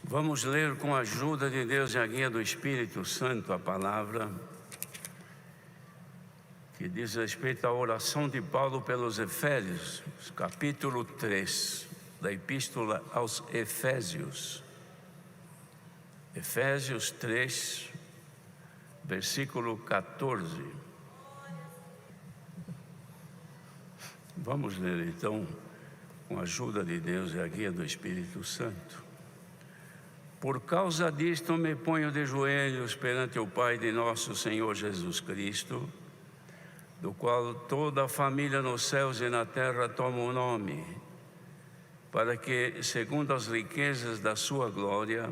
Vamos ler com a ajuda de Deus e a guia do Espírito Santo a palavra que diz respeito à oração de Paulo pelos Efésios, capítulo 3 da Epístola aos Efésios. Efésios 3, versículo 14. Vamos ler então com a ajuda de Deus e a guia do Espírito Santo. Por causa disto me ponho de joelhos perante o Pai de nosso Senhor Jesus Cristo, do qual toda a família nos céus e na terra toma o nome, para que, segundo as riquezas da sua glória,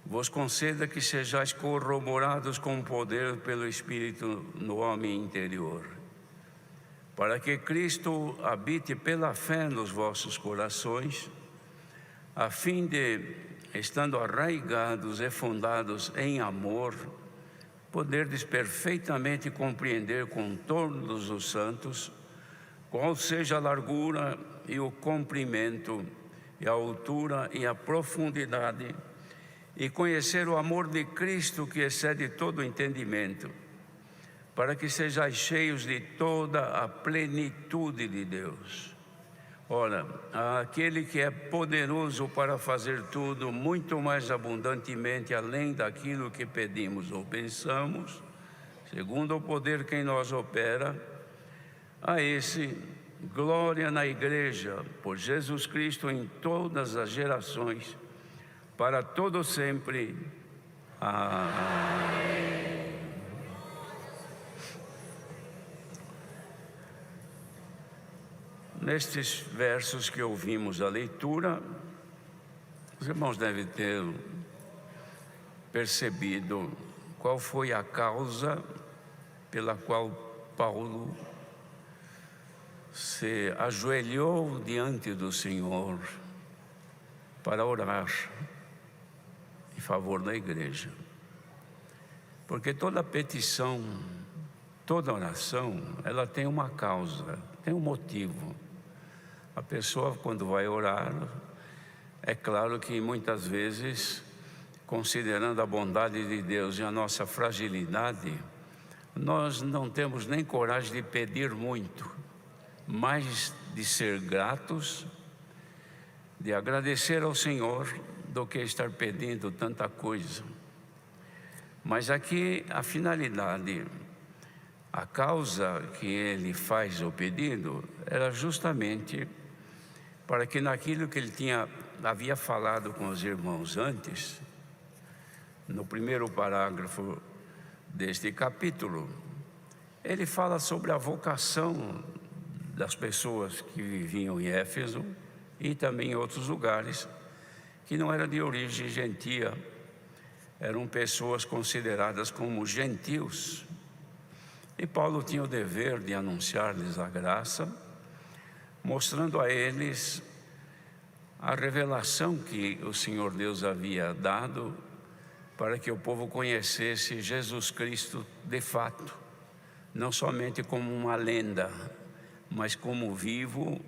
vos conceda que sejais corroborados com poder pelo Espírito no homem interior, para que Cristo habite pela fé nos vossos corações, a fim de, estando arraigados e fundados em amor, poderdes perfeitamente compreender com todos os santos qual seja a largura e o comprimento e a altura e a profundidade, e conhecer o amor de Cristo que excede todo entendimento, para que sejais cheios de toda a plenitude de Deus. Ora, aquele que é poderoso para fazer tudo muito mais abundantemente além daquilo que pedimos ou pensamos, segundo o poder que em nós opera, a esse glória na Igreja, por Jesus Cristo em todas as gerações, para todo sempre. Amém. Nestes versos que ouvimos a leitura, os irmãos devem ter percebido qual foi a causa pela qual Paulo se ajoelhou diante do Senhor para orar em favor da igreja. Porque toda petição, toda oração, ela tem uma causa, tem um motivo. A pessoa, quando vai orar, é claro que muitas vezes, considerando a bondade de Deus e a nossa fragilidade, nós não temos nem coragem de pedir muito, mais de ser gratos, de agradecer ao Senhor, do que estar pedindo tanta coisa. Mas aqui a finalidade, a causa que ele faz o pedido, era justamente para que naquilo que ele havia falado com os irmãos antes, no primeiro parágrafo deste capítulo, ele fala sobre a vocação das pessoas que viviam em Éfeso e também em outros lugares, que não era de origem gentia, eram pessoas consideradas como gentios. E Paulo tinha o dever de anunciar-lhes a graça, mostrando a eles a revelação que o Senhor Deus havia dado para que o povo conhecesse Jesus Cristo de fato, não somente como uma lenda, mas como vivo,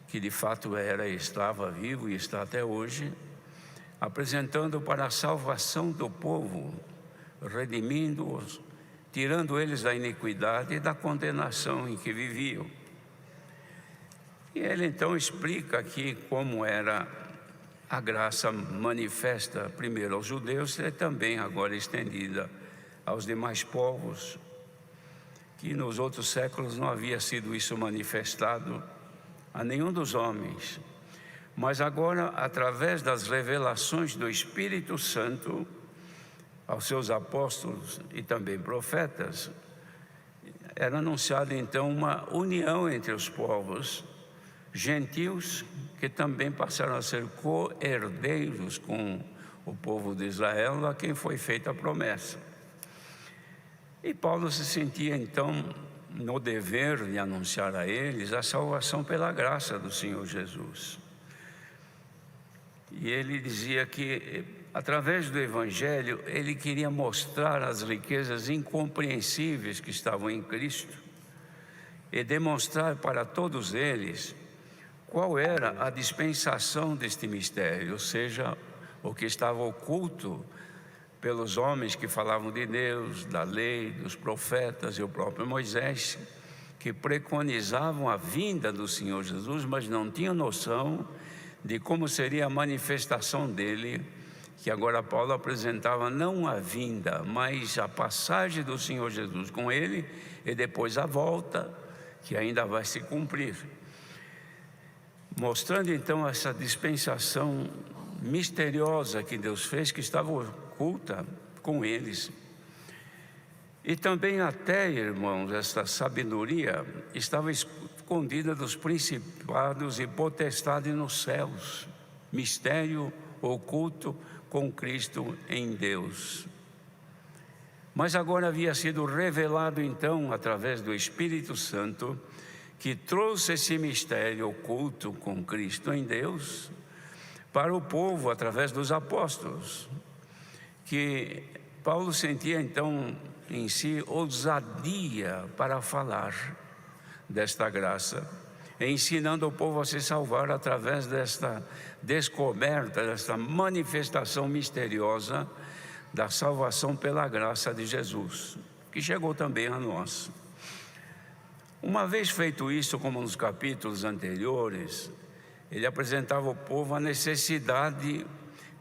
que de fato era, estava vivo e está até hoje, apresentando para a salvação do povo, redimindo-os, tirando eles da iniquidade e da condenação em que viviam. E ele então explica aqui como era a graça manifesta primeiro aos judeus e também agora estendida aos demais povos, que nos outros séculos não havia sido isso manifestado a nenhum dos homens. Mas agora, através das revelações do Espírito Santo aos seus apóstolos e também profetas, era anunciada então uma união entre os povos, gentios que também passaram a ser co-herdeiros com o povo de Israel, a quem foi feita a promessa. E Paulo se sentia então no dever de anunciar a eles a salvação pela graça do Senhor Jesus. E ele dizia que, através do Evangelho, ele queria mostrar as riquezas incompreensíveis que estavam em Cristo e demonstrar para todos eles qual era a dispensação deste mistério, ou seja, o que estava oculto pelos homens que falavam de Deus, da lei, dos profetas e o próprio Moisés, que preconizavam a vinda do Senhor Jesus, mas não tinham noção de como seria a manifestação dele, que agora Paulo apresentava não a vinda, mas a passagem do Senhor Jesus com ele e depois a volta, que ainda vai se cumprir. Mostrando então essa dispensação misteriosa que Deus fez, que estava oculta com eles. E também até, irmãos, essa sabedoria estava escondida dos principados e potestades nos céus. Mistério oculto com Cristo em Deus. Mas agora havia sido revelado então, através do Espírito Santo, que trouxe esse mistério oculto com Cristo em Deus para o povo, através dos apóstolos, que Paulo sentia então em si ousadia para falar desta graça, ensinando o povo a se salvar através desta descoberta, desta manifestação misteriosa da salvação pela graça de Jesus, que chegou também a nós. Uma vez feito isso, como nos capítulos anteriores, ele apresentava ao povo a necessidade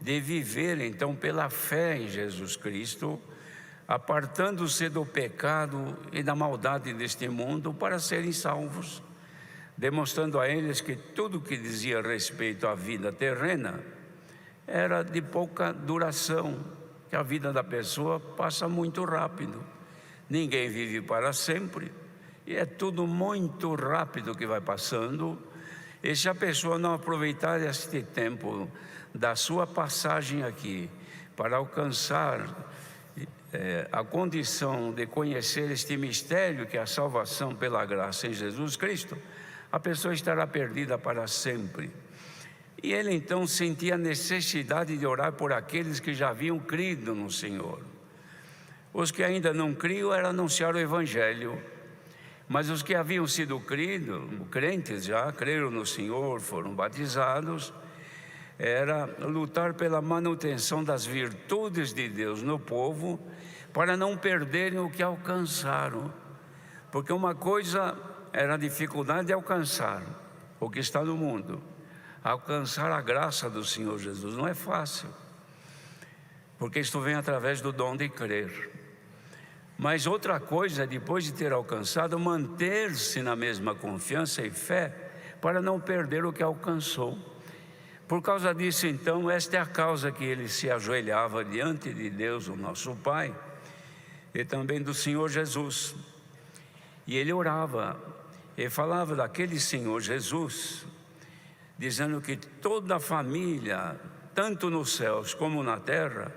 de viver então pela fé em Jesus Cristo, apartando-se do pecado e da maldade deste mundo para serem salvos, demonstrando a eles que tudo que dizia respeito à vida terrena era de pouca duração, que a vida da pessoa passa muito rápido, ninguém vive para sempre e é tudo muito rápido que vai passando. E se a pessoa não aproveitar este tempo da sua passagem aqui para alcançar a condição de conhecer este mistério que é a salvação pela graça em Jesus Cristo, a pessoa estará perdida para sempre. E ele então sentia a necessidade de orar por aqueles que já haviam crido no Senhor. Os que ainda não criam era anunciar o Evangelho, mas os que haviam sido crentes já, creram no Senhor, foram batizados, era lutar pela manutenção das virtudes de Deus no povo, para não perderem o que alcançaram. Porque uma coisa era a dificuldade de alcançar o que está no mundo. Alcançar a graça do Senhor Jesus não é fácil, porque isto vem através do dom de crer. Mas outra coisa é, depois de ter alcançado, manter-se na mesma confiança e fé para não perder o que alcançou. Por causa disso, então, esta é a causa que ele se ajoelhava diante de Deus, o nosso Pai, e também do Senhor Jesus. E ele orava, e falava daquele Senhor Jesus, dizendo que toda a família, tanto nos céus como na terra,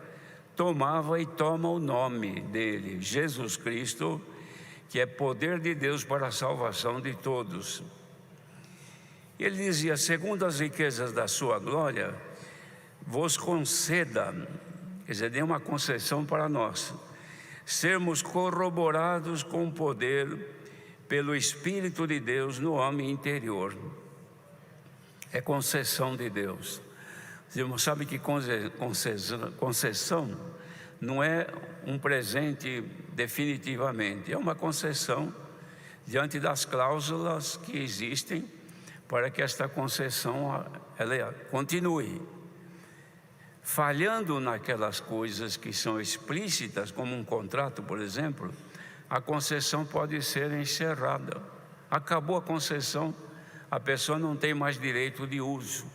tomava e toma o nome dele, Jesus Cristo, que é poder de Deus para a salvação de todos. Ele dizia: segundo as riquezas da sua glória, vos conceda, quer dizer, dê uma concessão para nós, sermos corroborados com poder pelo Espírito de Deus no homem interior. É concessão de Deus. Os irmãos sabem que concessão não é um presente definitivamente, é uma concessão diante das cláusulas que existem para que esta concessão ela continue. Falhando naquelas coisas que são explícitas, como um contrato, por exemplo, a concessão pode ser encerrada. Acabou a concessão, a pessoa não tem mais direito de uso,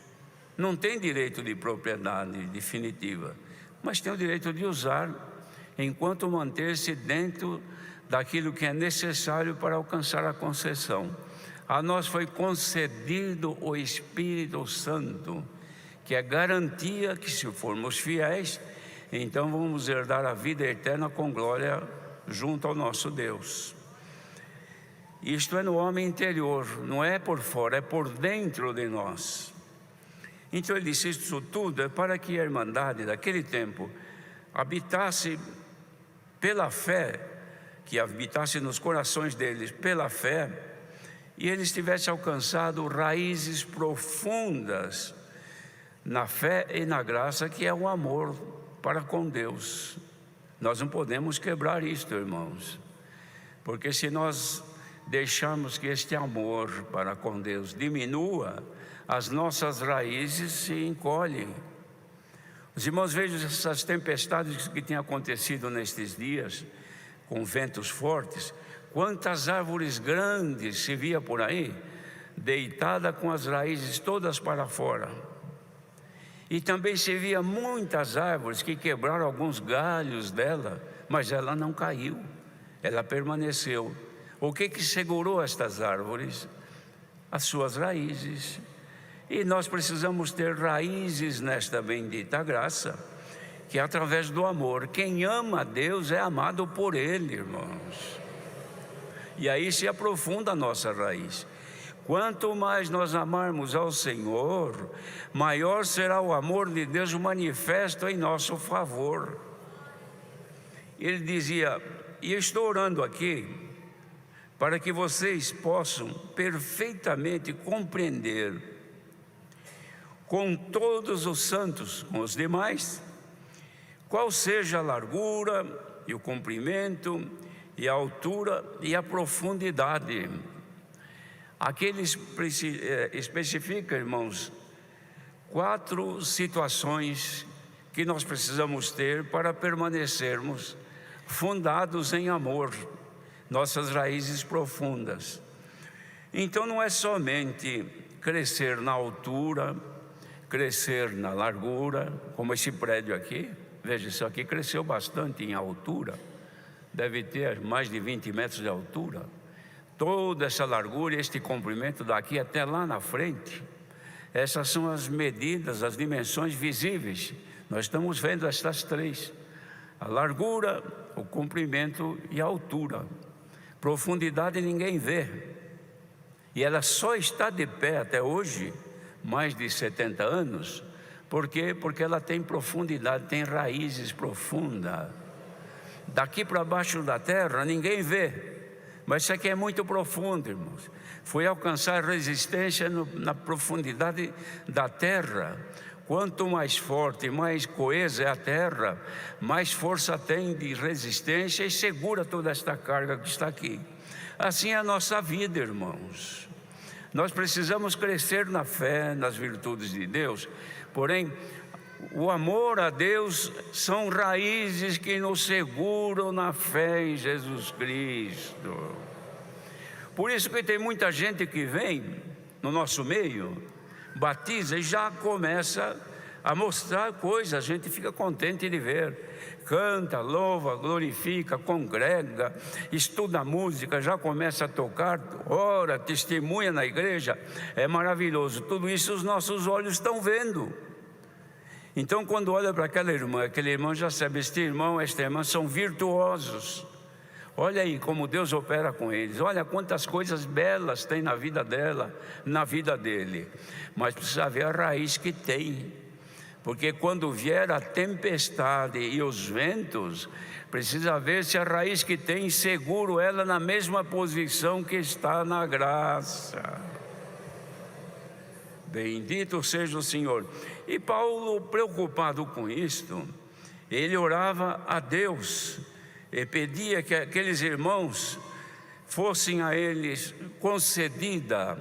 não tem direito de propriedade definitiva, mas tem o direito de usar enquanto manter-se dentro daquilo que é necessário para alcançar a concessão. A nós foi concedido o Espírito Santo, que é garantia que, se formos fiéis, então vamos herdar a vida eterna com glória junto ao nosso Deus. Isto é no homem interior, não é por fora, é por dentro de nós. Então ele disse: isso tudo é para que a irmandade daquele tempo habitasse pela fé, que habitasse nos corações deles pela fé, e eles tivessem alcançado raízes profundas na fé e na graça, que é o amor para com Deus. Nós não podemos quebrar isto, irmãos, porque se nós deixarmos que este amor para com Deus diminua, as nossas raízes se encolhem. Os irmãos, vejam essas tempestades que têm acontecido nestes dias, com ventos fortes. Quantas árvores grandes se via por aí, deitada com as raízes todas para fora. E também se via muitas árvores que quebraram alguns galhos dela, mas ela não caiu, ela permaneceu. O que segurou estas árvores? As suas raízes. E nós precisamos ter raízes nesta bendita graça, que é através do amor. Quem ama a Deus é amado por Ele, irmãos. E aí se aprofunda a nossa raiz. Quanto mais nós amarmos ao Senhor, maior será o amor de Deus manifesto em nosso favor. Ele dizia, e estou orando aqui, para que vocês possam perfeitamente compreender com todos os santos, com os demais, qual seja a largura e o comprimento e a altura e a profundidade. Aqui ele especifica, irmãos, 4 situações que nós precisamos ter para permanecermos fundados em amor, nossas raízes profundas. Então não é somente crescer na altura, crescer na largura, como esse prédio aqui. Veja, isso aqui cresceu bastante em altura, deve ter mais de 20 metros de altura. Toda essa largura, este comprimento daqui até lá na frente, essas são as medidas, as dimensões visíveis. Nós estamos vendo estas 3: a largura, o comprimento e a altura. Profundidade ninguém vê, e ela só está de pé até hoje, mais de 70 anos. Por quê? Porque ela tem profundidade, tem raízes profundas. Daqui para baixo da terra ninguém vê, mas isso aqui é muito profundo, irmãos. Foi alcançar resistência na profundidade da terra. Quanto mais forte, mais coesa é a terra, mais força tem de resistência e segura toda esta carga que está aqui. Assim é a nossa vida, irmãos. Nós precisamos crescer na fé, nas virtudes de Deus, porém, o amor a Deus são raízes que nos seguram na fé em Jesus Cristo. Por isso que tem muita gente que vem no nosso meio, batiza e já começa a mostrar coisas, a gente fica contente de ver. Canta, louva, glorifica, congrega, estuda música, já começa a tocar, ora, testemunha na igreja, é maravilhoso. Tudo isso os nossos olhos estão vendo. Então, quando olha para aquele irmão já sabe, este irmão, esta irmã são virtuosos. Olha aí como Deus opera com eles. Olha quantas coisas belas tem na vida dela, na vida dele. Mas precisa ver a raiz que tem. Porque quando vier a tempestade e os ventos, precisa ver se a raiz que tem seguro ela na mesma posição que está na graça. Bendito seja o Senhor. E Paulo, preocupado com isto, ele orava a Deus e pedia que aqueles irmãos fossem a eles concedida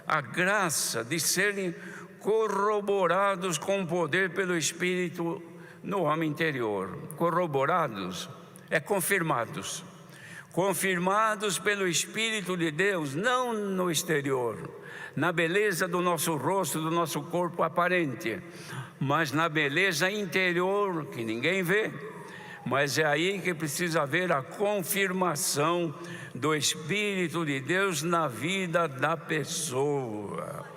a graça de serem corroborados com poder pelo Espírito no homem interior. Corroborados é confirmados. Confirmados pelo Espírito de Deus, não no exterior, na beleza do nosso rosto, do nosso corpo aparente, mas na beleza interior que ninguém vê. Mas é aí que precisa haver a confirmação do Espírito de Deus na vida da pessoa.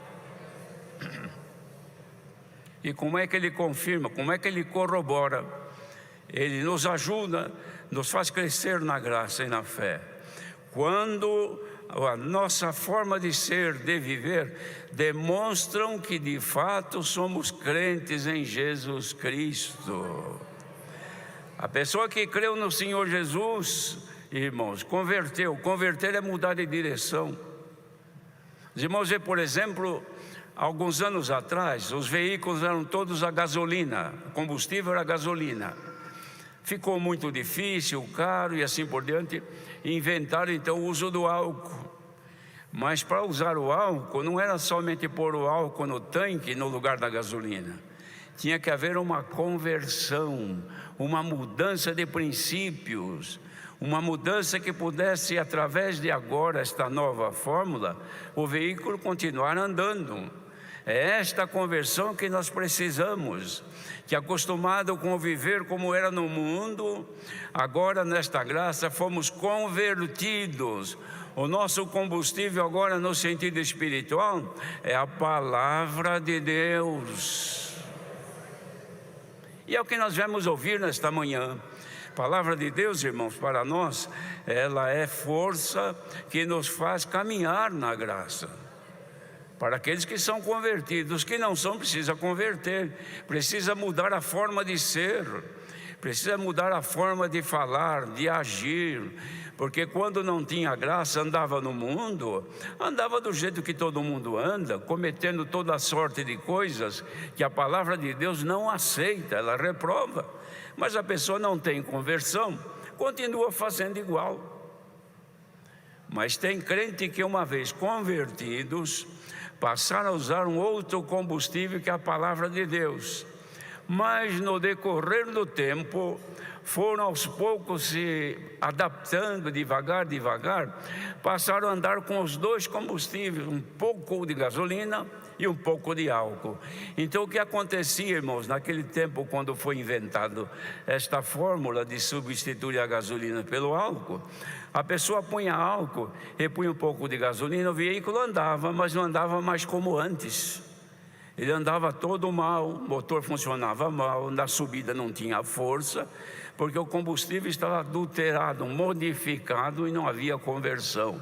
E como é que ele confirma? Como é que ele corrobora? Ele nos ajuda, nos faz crescer na graça e na fé. Quando a nossa forma de ser, de viver, demonstram que de fato somos crentes em Jesus Cristo. A pessoa que creu no Senhor Jesus, irmãos, converteu. Converter é mudar de direção. Os irmãos vê, por exemplo, alguns anos atrás, os veículos eram todos a gasolina, o combustível era a gasolina. Ficou muito difícil, caro e assim por diante, inventaram então o uso do álcool. Mas para usar o álcool, não era somente pôr o álcool no tanque no lugar da gasolina. Tinha que haver uma conversão, uma mudança de princípios, uma mudança que pudesse, através de agora, esta nova fórmula, o veículo continuar andando. É esta conversão que nós precisamos, que acostumado com viver como era no mundo, agora nesta graça fomos convertidos. O nosso combustível agora no sentido espiritual é a palavra de Deus. E é o que nós vamos ouvir nesta manhã. A palavra de Deus, irmãos, para nós, ela é força que nos faz caminhar na graça. Para aqueles que são convertidos, os que não são, precisa converter, precisa mudar a forma de ser, precisa mudar a forma de falar, de agir, porque quando não tinha graça, andava no mundo, andava do jeito que todo mundo anda, cometendo toda sorte de coisas que a palavra de Deus não aceita, ela reprova. Mas a pessoa não tem conversão, continua fazendo igual. Mas tem crente que, uma vez convertidos, passaram a usar um outro combustível que é a palavra de Deus. Mas no decorrer do tempo, foram aos poucos se adaptando devagar, passaram a andar com os dois combustíveis, um pouco de gasolina e um pouco de álcool. Então o que acontecia, irmãos, naquele tempo quando foi inventado esta fórmula de substituir a gasolina pelo álcool, a pessoa punha álcool e punha um pouco de gasolina, o veículo andava, mas não andava mais como antes. Ele andava todo mal, o motor funcionava mal, na subida não tinha força, porque o combustível estava adulterado, modificado e não havia conversão.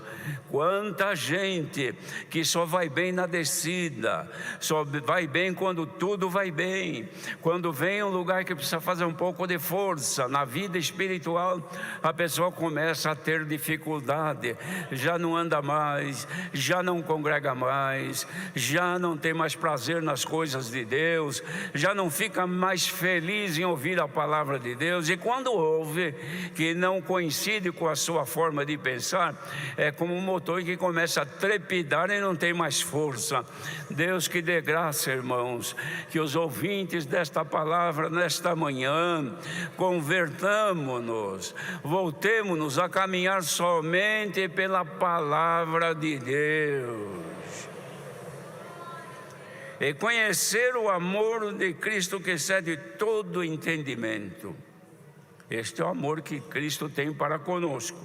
Quanta gente que só vai bem na descida, só vai bem quando tudo vai bem. Quando vem um lugar que precisa fazer um pouco de força, na vida espiritual, a pessoa começa a ter dificuldade, já não anda mais, já não congrega mais, já não tem mais prazer nas coisas de Deus, já não fica mais feliz em ouvir a palavra de Deus. E quando ouve que não coincide com a sua forma de pensar, é como um motor que começa a trepidar e não tem mais força. Deus que dê graça, irmãos, que os ouvintes desta palavra nesta manhã convertamos-nos, voltemos-nos a caminhar somente pela palavra de Deus e conhecer o amor de Cristo que excede todo entendimento. Este é o amor que Cristo tem para conosco,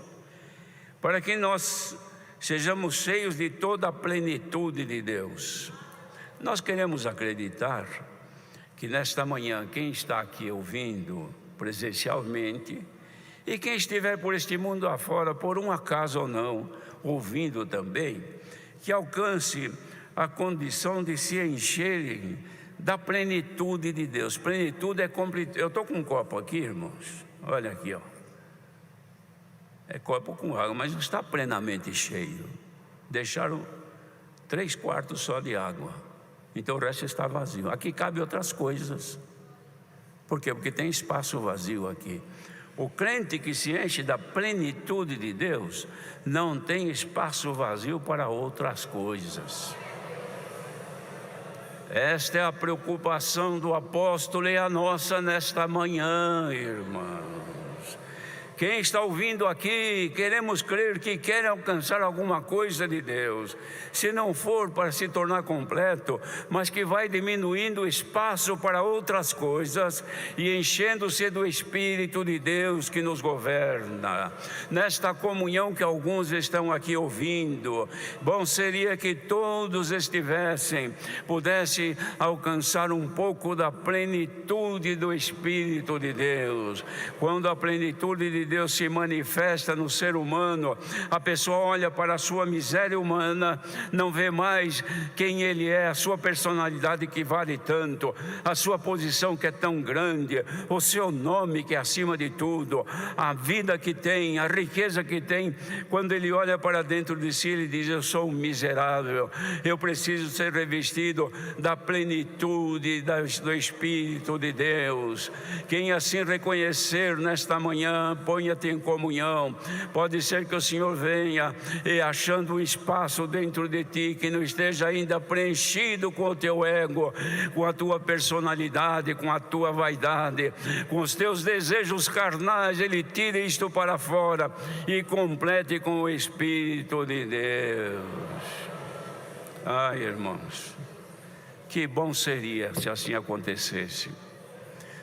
para que nós sejamos cheios de toda a plenitude de Deus. Nós queremos acreditar que nesta manhã, quem está aqui ouvindo presencialmente e quem estiver por este mundo afora, por um acaso ou não, ouvindo também, que alcance a condição de se encherem da plenitude de Deus. Plenitude é completude. Eu estou com um copo aqui, irmãos. Olha aqui, ó. É copo com água, mas não está plenamente cheio. Deixaram 3/4 só de água. Então o resto está vazio. Aqui cabe outras coisas. Por quê? Porque tem espaço vazio aqui. O crente que se enche da plenitude de Deus não tem espaço vazio para outras coisas. Esta é a preocupação do apóstolo e a nossa nesta manhã, irmãos. Quem está ouvindo aqui, queremos crer que quer alcançar alguma coisa de Deus, se não for para se tornar completo, mas que vai diminuindo o espaço para outras coisas e enchendo-se do Espírito de Deus que nos governa. Nesta comunhão que alguns estão aqui ouvindo, bom seria que todos pudessem alcançar um pouco da plenitude do Espírito de Deus. Quando a plenitude de Deus se manifesta no ser humano, a pessoa olha para a sua miséria humana, não vê mais quem ele é, a sua personalidade que vale tanto, a sua posição que é tão grande, o seu nome que é acima de tudo, a vida que tem, a riqueza que tem. Quando ele olha para dentro de si, ele diz: eu sou um miserável, eu preciso ser revestido da plenitude do Espírito de Deus. Quem assim reconhecer nesta manhã, ponha-te em comunhão. Pode ser que o Senhor venha e achando um espaço dentro de ti que não esteja ainda preenchido com o teu ego, com a tua personalidade, com a tua vaidade, com os teus desejos carnais. Ele tire isto para fora e complete com o Espírito de Deus. Ai, irmãos, que bom seria se assim acontecesse.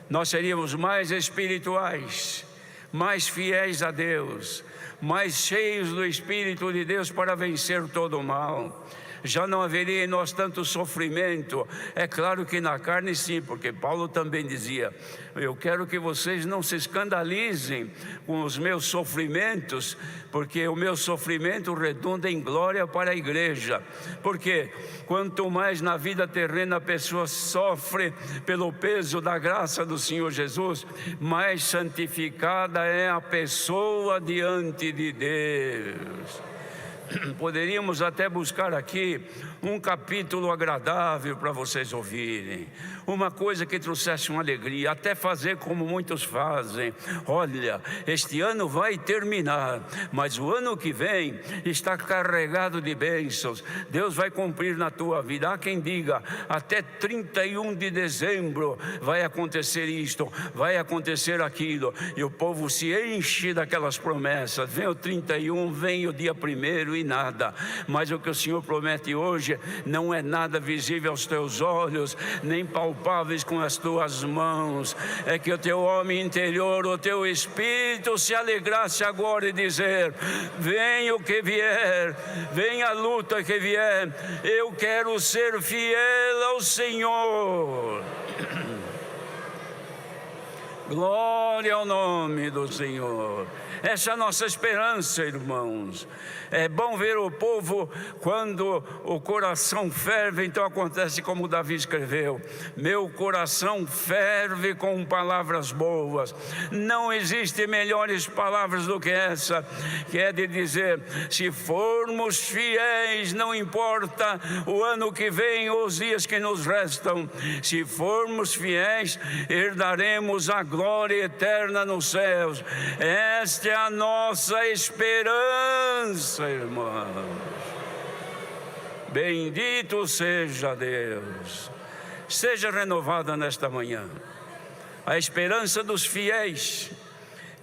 Nós seríamos mais espirituais, mais fiéis a Deus, mais cheios do Espírito de Deus para vencer todo o mal. Já não haveria em nós tanto sofrimento. É claro que na carne sim, porque Paulo também dizia: eu quero que vocês não se escandalizem com os meus sofrimentos, porque o meu sofrimento redunda em glória para a igreja. Porque quanto mais na vida terrena a pessoa sofre pelo peso da graça do Senhor Jesus, mais santificada é a pessoa diante de Deus. Poderíamos até buscar aqui um capítulo agradável para vocês ouvirem, uma coisa que trouxesse uma alegria, até fazer como muitos fazem: olha, este ano vai terminar, mas o ano que vem está carregado de bênçãos, Deus vai cumprir na tua vida. Há quem diga: até 31 de dezembro vai acontecer isto, vai acontecer aquilo, e o povo se enche daquelas promessas. Vem o 31, vem o dia 1º e nada. Mas o que o Senhor promete hoje não é nada visível aos teus olhos, nem palpáveis com as tuas mãos. É que o teu homem interior, o teu espírito se alegrasse agora e dizer: venha o que vier, venha a luta que vier, eu quero ser fiel ao Senhor. Glória ao nome do Senhor. Essa é a nossa esperança, irmãos. É bom ver o povo quando o coração ferve. Então acontece como Davi escreveu: meu coração ferve com palavras boas. Não existe melhores palavras do que essa, que é de dizer: se formos fiéis, não importa o ano que vem ou os dias que nos restam, se formos fiéis, herdaremos a glória eterna nos céus. Esta é a nossa esperança, irmãos. Bendito seja Deus. Seja renovada nesta manhã a esperança dos fiéis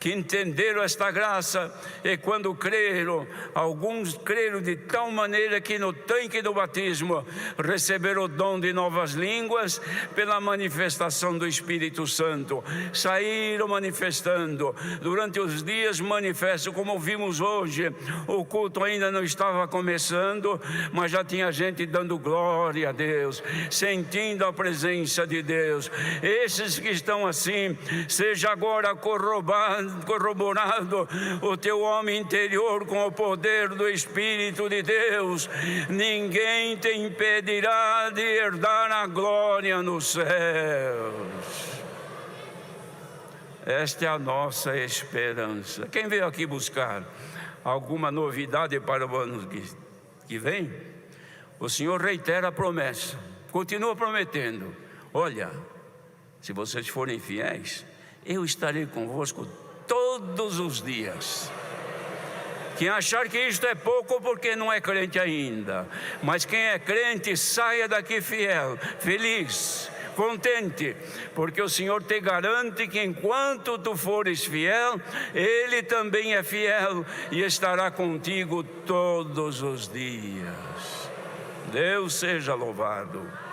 que entenderam esta graça, e quando creram, alguns creram de tal maneira que no tanque do batismo receberam o dom de novas línguas pela manifestação do Espírito Santo. Saíram manifestando durante os dias manifestos, como vimos hoje. O culto ainda não estava começando, mas já tinha gente dando glória a Deus, sentindo a presença de Deus. Esses que estão assim, seja agora corroborado o teu homem interior com o poder do Espírito de Deus. Ninguém te impedirá de herdar a glória nos céus. Esta é a nossa esperança. Quem veio aqui buscar alguma novidade para o ano que vem? O Senhor reitera a promessa, continua prometendo: olha, se vocês forem fiéis, eu estarei convosco todos os dias. Quem achar que isto é pouco, porque não é crente ainda, mas quem é crente, saia daqui fiel, feliz, contente, porque o Senhor te garante que enquanto tu fores fiel, Ele também é fiel e estará contigo todos os dias. Deus seja louvado.